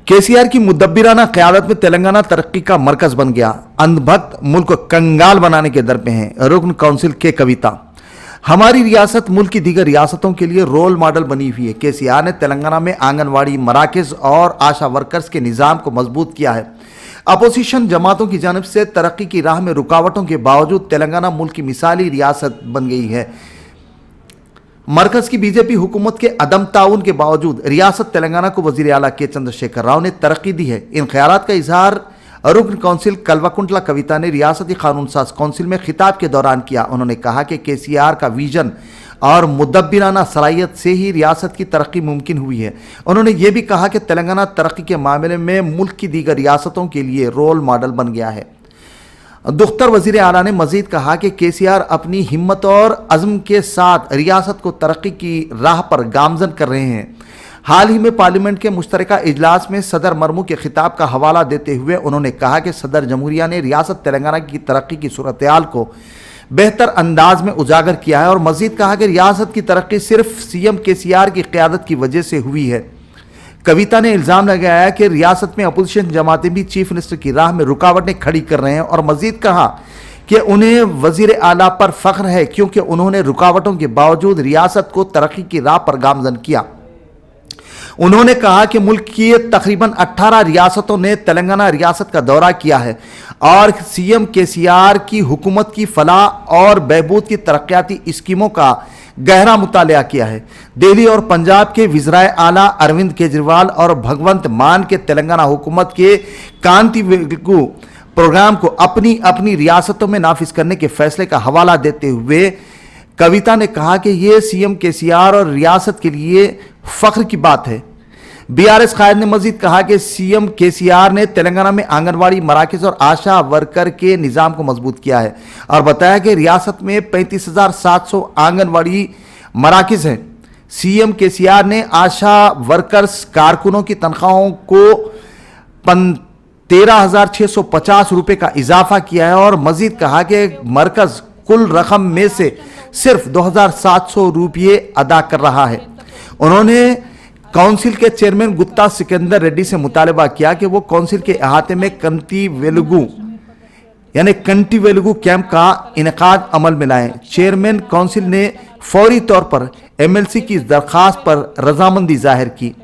केसीआर की मुदब्बिराना क़यादत में तेलंगाना तरक्की का मरकज बन गया। अंधभक्त मुल्क को कंगाल बनाने के दर पे हैं। रुकन काउंसिल के कविता। हमारी रियासत मुल्क की दीगर रियासतों के लिए रोल मॉडल बनी हुई है। केसीआर ने तेलंगाना में आंगनवाड़ी मराकज़ और आशा वर्कर्स के निज़ाम को मजबूत किया है। अपोजिशन जमातों की जानिब से तरक्की की राह में रुकावटों के बावजूद तेलंगाना मुल्क की मिसाली रियासत बन गई है। मरकज की बीजेपी हुकूमत के अदम ताउन के बावजूद रियासत तेलंगाना को वजीर आला के चंद्रशेखर राव ने तरक्की दी है। इन ख्यालात का इजहार रुकन काउंसिल कल्वाकुंटला कविता ने रियासती कानून साज काउंसिल में खिताब के दौरान किया। उन्होंने कहा कि केसीआर का विजन और मुदब्बिराना सलाहियत से ही रियासत की तरक्की मुमकिन हुई है। उन्होंने ये भी कहा कि तेलंगाना तरक्की के मामले में मुल्क की दीगर रियासतों के लिए रोल मॉडल बन गया है। दुख्तर वजीर आला ने मजीद कहा कि केसीआर अपनी हिम्मत और अज़्म के साथ रियासत को तरक्की की राह पर गामजन कर रहे हैं। हाल ही में पार्लियामेंट के मुश्तरका इजलास में सदर मरमू के खिताब का हवाला देते हुए उन्होंने कहा कि सदर जमहूरिया ने रियासत तेलंगाना की तरक्की की सूरत-ए-हाल को बेहतर अंदाज में उजागर किया है और मजीद कहा कि रियासत की तरक्की सिर्फ सीएम केसीआर की क़यादत की वजह से हुई है। कविता ने इल्ज़ाम लगाया कि रियासत में अपोजिशन जमातें भी चीफ मिनिस्टर की राह में रुकावटें खड़ी कर रहे हैं और मजीद कहा कि उन्हें वजीर आला पर फख्र है क्योंकि उन्होंने रुकावटों के बावजूद रियासत को तरक्की की राह पर गामजन किया। उन्होंने कहा कि मुल्क की तकरीबन 18 रियासतों ने तेलंगाना रियासत का दौरा किया है और सीएम केसीआर की हुकूमत की फलाह और बहबूद की तरक्याती स्कीमों का गहरा मुतालिया किया है। दिल्ली और पंजाब के वज़ीर आला अरविंद केजरीवाल और भगवंत मान के तेलंगाना हुकूमत के कांति वेलुगु प्रोग्राम को अपनी अपनी रियासतों में नाफिज करने के फैसले का हवाला देते हुए कविता ने कहा कि यह सीएम केसीआर और रियासत के लिए फख्र की बात है। बीआरएस कायद ने मजीद कहा कि सीएम केसीआर ने तेलंगाना में आंगनवाड़ी मराकज़ और आशा वर्कर के निज़ाम को मजबूत किया है और बताया कि रियासत में 35,700 आंगनवाड़ी मराकज़ हैं। सीएम केसीआर ने आशा वर्कर्स कारकुनों की तनख्वाहों को 13,650 रुपये का इजाफा किया है और मजीद कहा कि मरकज़ कुल रकम में से सिर्फ 2,700 रुपये अदा कर रहा है। उन्होंने काउंसिल के चेयरमैन गुत्ता सिकंदर रेड्डी से मुतालबा किया कि वो काउंसिल के अहाते में कंटी वेलुगु कैंप का इनेकाद अमल में लाएं। चेयरमैन काउंसिल ने फौरी तौर पर एमएलसी की दरख्वास्त पर रजामंदी जाहिर की।